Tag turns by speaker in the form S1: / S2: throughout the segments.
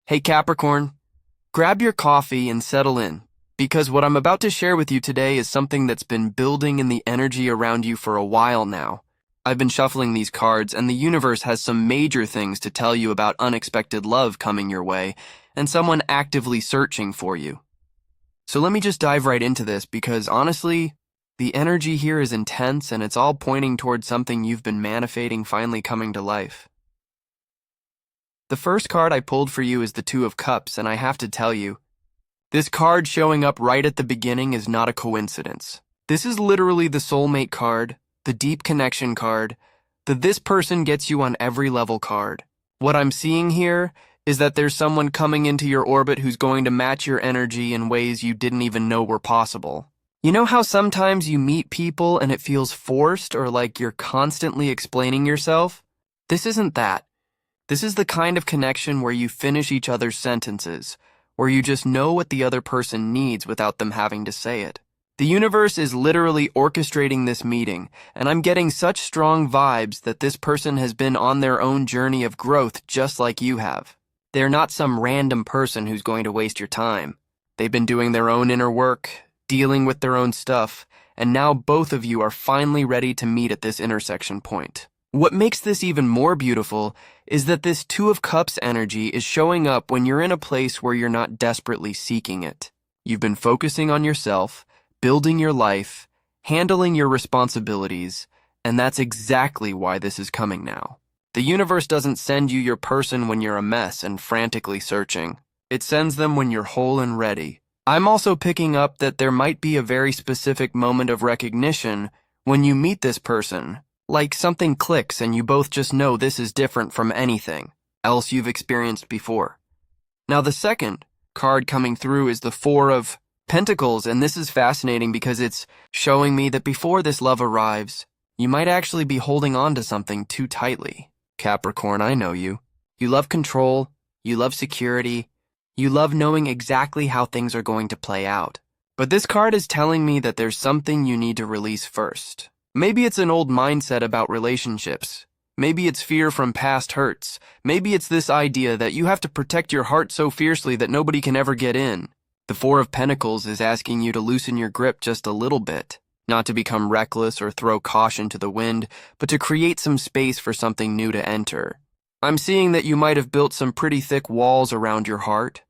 S1: Hey Capricorn, grab your coffee and settle in, because what I'm about to share with you today is something that's been building in the energy around you for a while now. I've been shuffling these cards, and the universe has some major things to tell you about unexpected love coming your way, and someone actively searching for you. So let me just dive right into this, because honestly, the energy here is intense, and it's all pointing towards something you've been manifesting finally coming to life. The first card I pulled for you is the Two of Cups, and I have to tell you, this card showing up right at the beginning is not a coincidence. This is literally the soulmate card, the deep connection card, the this person gets you on every level card. What I'm seeing here is that there's someone coming into your orbit who's going to match your energy in ways you didn't even know were possible. You know how sometimes you meet people and it feels forced or like you're constantly explaining yourself? This isn't that. This is the kind of connection where you finish each other's sentences, where you just know what the other person needs without them having to say it. The universe is literally orchestrating this meeting, and I'm getting such strong vibes that this person has been on their own journey of growth just like you have. They're not some random person who's going to waste your time. They've been doing their own inner work, dealing with their own stuff, and now both of you are finally ready to meet at this intersection point. What makes this even more beautiful is that this Two of Cups energy is showing up when you're in a place where you're not desperately seeking it. You've been focusing on yourself, building your life, handling your responsibilities, and that's exactly why this is coming now. The universe doesn't send you your person when you're a mess and frantically searching. It sends them when you're whole and ready. I'm also picking up that there might be a very specific moment of recognition when you meet this person. Like something clicks and you both just know this is different from anything else you've experienced before. Now the second card coming through is the Four of Pentacles, and this is fascinating because it's showing me that before this love arrives, you might actually be holding on to something too tightly. Capricorn, I know you. You love control, you love security, you love knowing exactly how things are going to play out. But this card is telling me that there's something you need to release first. Maybe it's an old mindset about relationships. Maybe it's fear from past hurts. Maybe it's this idea that you have to protect your heart so fiercely that nobody can ever get in. The Four of Pentacles is asking you to loosen your grip just a little bit, not to become reckless or throw caution to the wind, but to create some space for something new to enter. I'm seeing that you might have built some pretty thick walls around your heart.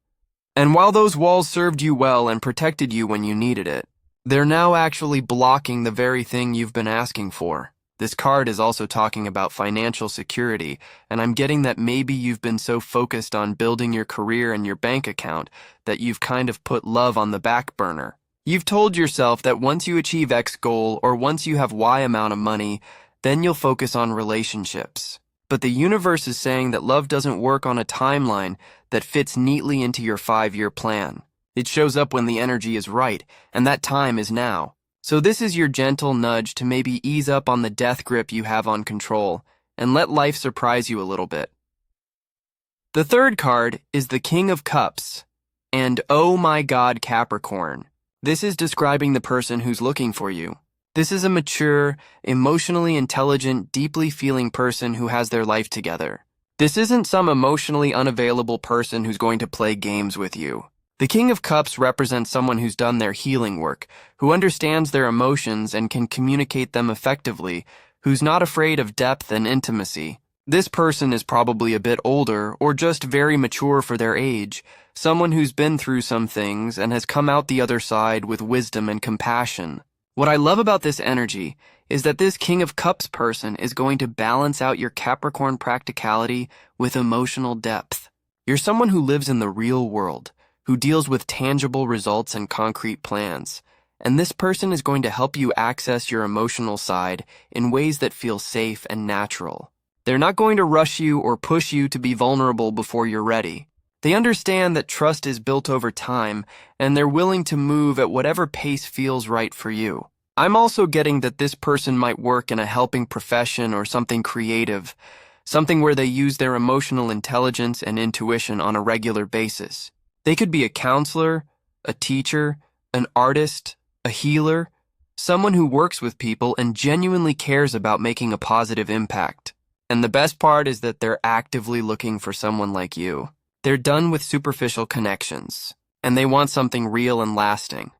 S1: And while those walls served you well and protected you when you needed it, they're now actually blocking the very thing you've been asking for. This card is also talking about financial security, and I'm getting that maybe you've been so focused on building your career and your bank account that you've kind of put love on the back burner. You've told yourself that once you achieve X goal or once you have Y amount of money, then you'll focus on relationships. But the universe is saying that love doesn't work on a timeline that fits neatly into your 5-year plan. It shows up when the energy is right, and that time is now. So this is your gentle nudge to maybe ease up on the death grip you have on control, and let life surprise you a little bit. The third card is the King of Cups, and oh my God, Capricorn. This is describing the person who's looking for you. This is a mature, emotionally intelligent, deeply feeling person who has their life together. This isn't some emotionally unavailable person who's going to play games with you. The King of Cups represents someone who's done their healing work, who understands their emotions and can communicate them effectively, who's not afraid of depth and intimacy. This person is probably a bit older or just very mature for their age, someone who's been through some things and has come out the other side with wisdom and compassion. What I love about this energy is that this King of Cups person is going to balance out your Capricorn practicality with emotional depth. You're someone who lives in the real world, who deals with tangible results and concrete plans. And this person is going to help you access your emotional side in ways that feel safe and natural. They're not going to rush you or push you to be vulnerable before you're ready. They understand that trust is built over time, and they're willing to move at whatever pace feels right for you. I'm also getting that this person might work in a helping profession or something creative, something where they use their emotional intelligence and intuition on a regular basis. They could be a counselor, a teacher, an artist, a healer, someone who works with people and genuinely cares about making a positive impact. And the best part is that they're actively looking for someone like you. They're done with superficial connections, and they want something real and lasting.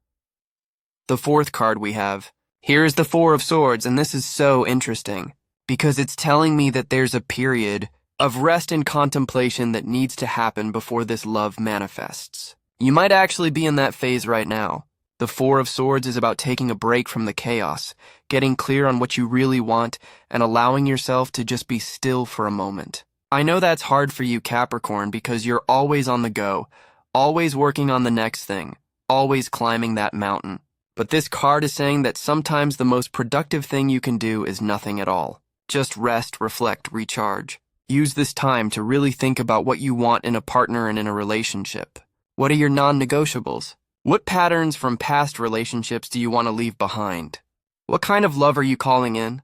S1: The fourth card we have. Here is the Four of Swords, and this is so interesting because it's telling me that there's a period of rest and contemplation that needs to happen before this love manifests. You might actually be in that phase right now. The Four of Swords is about taking a break from the chaos, getting clear on what you really want, and allowing yourself to just be still for a moment. I know that's hard for you, Capricorn, because you're always on the go, always working on the next thing, always climbing that mountain. But this card is saying that sometimes the most productive thing you can do is nothing at all. Just rest, reflect, recharge. Use this time to really think about what you want in a partner and in a relationship. What are your non-negotiables? What patterns from past relationships do you want to leave behind? What kind of love are you calling in?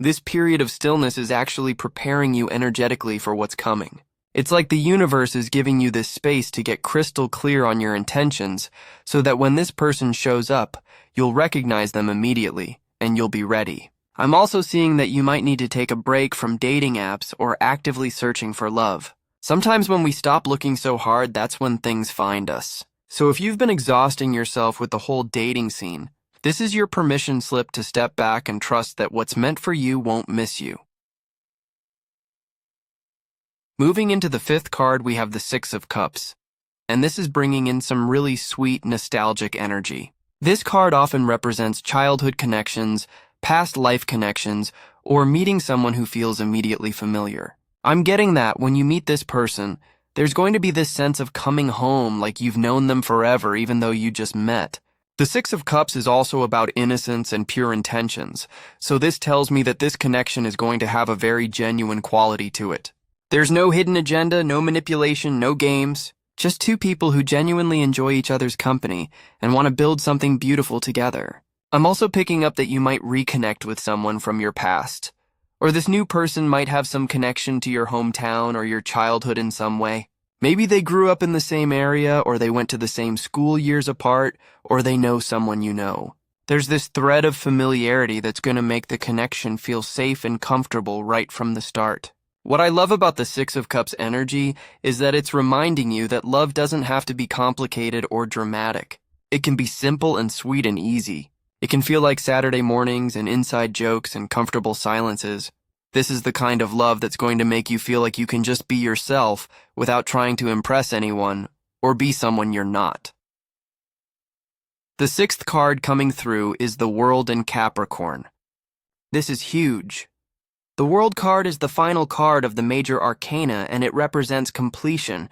S1: This period of stillness is actually preparing you energetically for what's coming. It's like the universe is giving you this space to get crystal clear on your intentions so that when this person shows up, you'll recognize them immediately and you'll be ready. I'm also seeing that you might need to take a break from dating apps or actively searching for love. Sometimes when we stop looking so hard, that's when things find us. So if you've been exhausting yourself with the whole dating scene, this is your permission slip to step back and trust that what's meant for you won't miss you. Moving into the fifth card, we have the Six of Cups, and this is bringing in some really sweet, nostalgic energy. This card often represents childhood connections, past life connections, or meeting someone who feels immediately familiar. I'm getting that when you meet this person, there's going to be this sense of coming home like you've known them forever even though you just met. The Six of Cups is also about innocence and pure intentions, so this tells me that this connection is going to have a very genuine quality to it. There's no hidden agenda, no manipulation, no games, just two people who genuinely enjoy each other's company and want to build something beautiful together. I'm also picking up that you might reconnect with someone from your past, or this new person might have some connection to your hometown or your childhood in some way. Maybe they grew up in the same area, or they went to the same school years apart, or they know someone you know. There's this thread of familiarity that's going to make the connection feel safe and comfortable right from the start. What I love about the Six of Cups energy is that it's reminding you that love doesn't have to be complicated or dramatic. It can be simple and sweet and easy. It can feel like Saturday mornings and inside jokes and comfortable silences. This is the kind of love that's going to make you feel like you can just be yourself without trying to impress anyone or be someone you're not. The sixth card coming through is the World in Capricorn. This is huge. The World card is the final card of the major arcana, and it represents completion,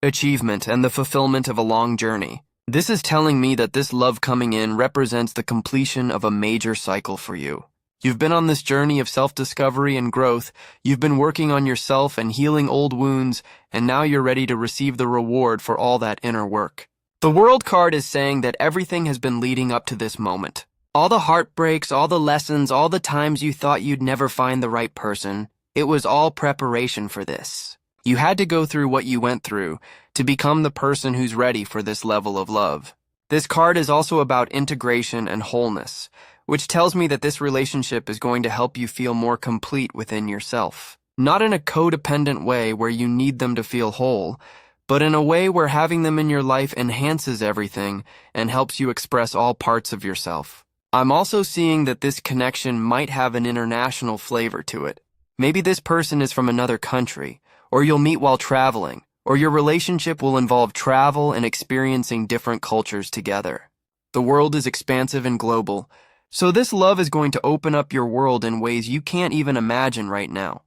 S1: achievement, and the fulfillment of a long journey. This is telling me that this love coming in represents the completion of a major cycle for you. You've been on this journey of self-discovery and growth, you've been working on yourself and healing old wounds, and now you're ready to receive the reward for all that inner work. The World card is saying that everything has been leading up to this moment. All the heartbreaks, all the lessons, all the times you thought you'd never find the right person, it was all preparation for this. You had to go through what you went through to become the person who's ready for this level of love. This card is also about integration and wholeness, which tells me that this relationship is going to help you feel more complete within yourself. Not in a codependent way where you need them to feel whole, but in a way where having them in your life enhances everything and helps you express all parts of yourself. I'm also seeing that this connection might have an international flavor to it. Maybe this person is from another country, or you'll meet while traveling, or your relationship will involve travel and experiencing different cultures together. The world is expansive and global, so this love is going to open up your world in ways you can't even imagine right now.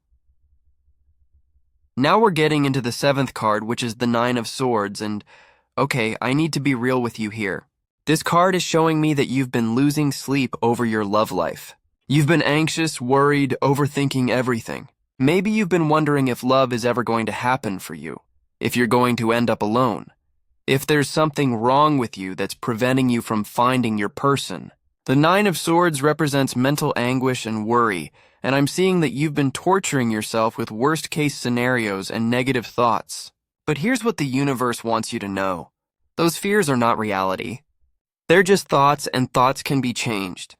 S1: Now we're getting into the seventh card, which is the Nine of Swords, and okay, I need to be real with you here. This card is showing me that you've been losing sleep over your love life. You've been anxious, worried, overthinking everything. Maybe you've been wondering if love is ever going to happen for you, if you're going to end up alone, if there's something wrong with you that's preventing you from finding your person. The Nine of Swords represents mental anguish and worry, and I'm seeing that you've been torturing yourself with worst-case scenarios and negative thoughts. But here's what the universe wants you to know. Those fears are not reality. They're just thoughts, and thoughts can be changed.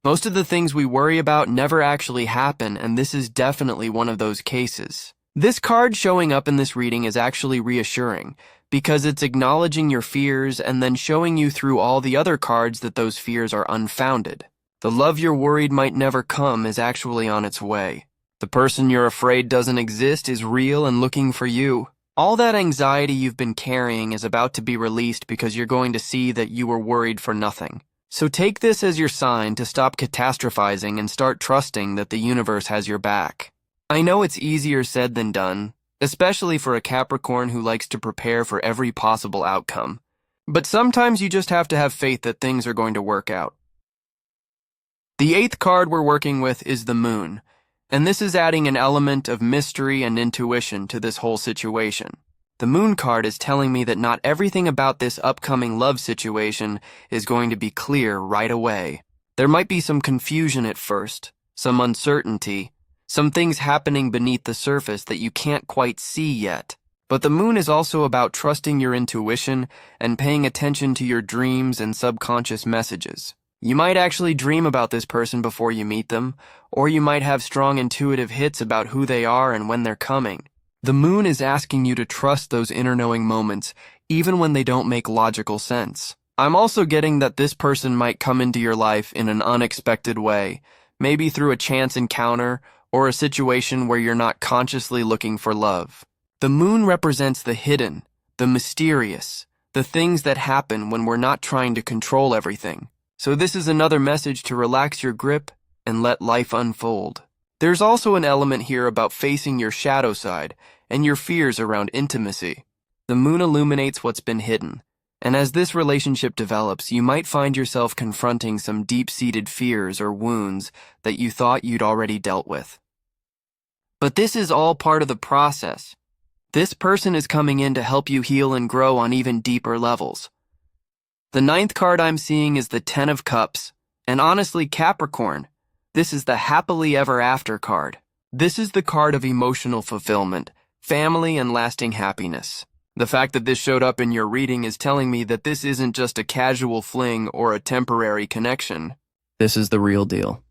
S1: Most of the things we worry about never actually happen, and this is definitely one of those cases. This card showing up in this reading is actually reassuring because it's acknowledging your fears and then showing you through all the other cards that those fears are unfounded. The love you're worried might never come is actually on its way. The person you're afraid doesn't exist is real and looking for you. All that anxiety you've been carrying is about to be released because you're going to see that you were worried for nothing. So take this as your sign to stop catastrophizing and start trusting that the universe has your back. I know it's easier said than done, especially for a Capricorn who likes to prepare for every possible outcome. But sometimes you just have to have faith that things are going to work out. The 8th card we're working with is the Moon, and this is adding an element of mystery and intuition to this whole situation. The Moon card is telling me that not everything about this upcoming love situation is going to be clear right away. There might be some confusion at first, some uncertainty, some things happening beneath the surface that you can't quite see yet. But the Moon is also about trusting your intuition and paying attention to your dreams and subconscious messages. You might actually dream about this person before you meet them, or you might have strong intuitive hits about who they are and when they're coming. The Moon is asking you to trust those inner knowing moments, even when they don't make logical sense. I'm also getting that this person might come into your life in an unexpected way, maybe through a chance encounter or a situation where you're not consciously looking for love. The Moon represents the hidden, the mysterious, the things that happen when we're not trying to control everything. So this is another message to relax your grip and let life unfold. There's also an element here about facing your shadow side and your fears around intimacy. The Moon illuminates what's been hidden, and as this relationship develops, you might find yourself confronting some deep-seated fears or wounds that you thought you'd already dealt with. But this is all part of the process. This person is coming in to help you heal and grow on even deeper levels. The 9th card I'm seeing is the 10 of Cups, and honestly, Capricorn, this is the happily ever after card. This is the card of emotional fulfillment, family, and lasting happiness. The fact that this showed up in your reading is telling me that this isn't just a casual fling or a temporary connection. This is the real deal.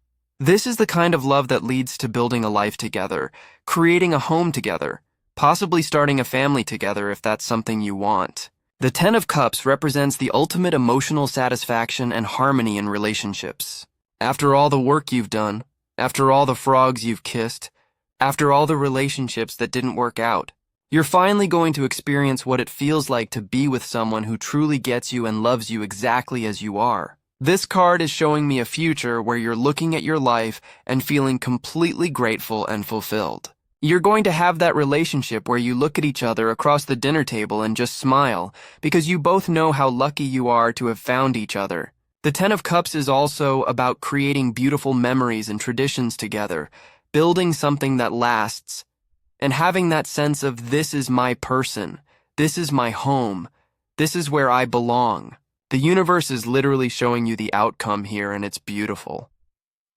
S1: This is the kind of love that leads to building a life together, creating a home together, possibly starting a family together if that's something you want. The 10 of Cups represents the ultimate emotional satisfaction and harmony in relationships. After all the work you've done, after all the frogs you've kissed, after all the relationships that didn't work out, you're finally going to experience what it feels like to be with someone who truly gets you and loves you exactly as you are. This card is showing me a future where you're looking at your life and feeling completely grateful and fulfilled. You're going to have that relationship where you look at each other across the dinner table and just smile because you both know how lucky you are to have found each other. The 10 of Cups is also about creating beautiful memories and traditions together, building something that lasts, and having that sense of this is my person, this is my home, this is where I belong. The universe is literally showing you the outcome here, and it's beautiful.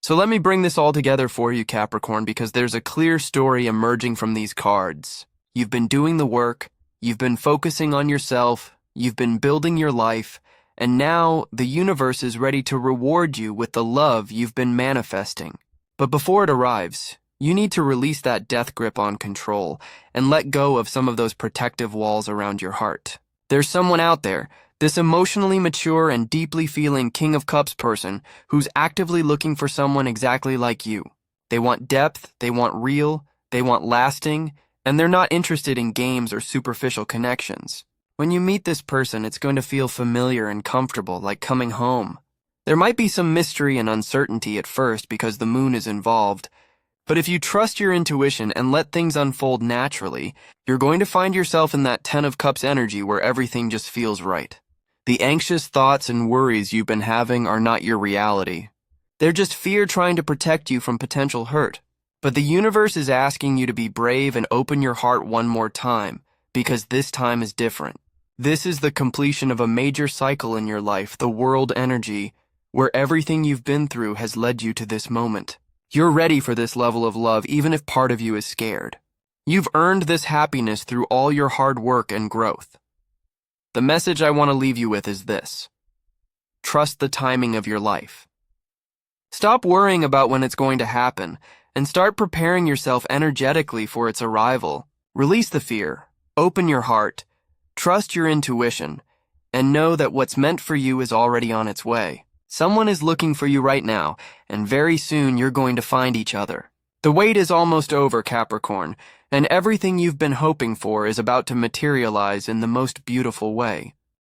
S1: So let me bring this all together for you, Capricorn, because there's a clear story emerging from these cards. You've been doing the work, you've been focusing on yourself, you've been building your life, and now the universe is ready to reward you with the love you've been manifesting. But before it arrives, you need to release that death grip on control and let go of some of those protective walls around your heart. There's someone out there, this emotionally mature and deeply feeling King of Cups person who's actively looking for someone exactly like you. They want depth, they want real, they want lasting, and they're not interested in games or superficial connections. When you meet this person, it's going to feel familiar and comfortable, like coming home. There might be some mystery and uncertainty at first because the Moon is involved, but if you trust your intuition and let things unfold naturally, you're going to find yourself in that 10 of Cups energy where everything just feels right. The anxious thoughts and worries you've been having are not your reality. They're just fear trying to protect you from potential hurt. But the universe is asking you to be brave and open your heart one more time, because this time is different. This is the completion of a major cycle in your life, the world energy, where everything you've been through has led you to this moment. You're ready for this level of love even if part of you is scared. You've earned this happiness through all your hard work and growth. The message I want to leave you with is this: trust the timing of your life. Stop worrying about when it's going to happen and start preparing yourself energetically for its arrival. Release the fear, open your heart, trust your intuition, and know that what's meant for you is already on its way. Someone is looking for you right now, and very soon you're going to find each other. The wait is almost over, Capricorn, and everything you've been hoping for is about to materialize in the most beautiful way.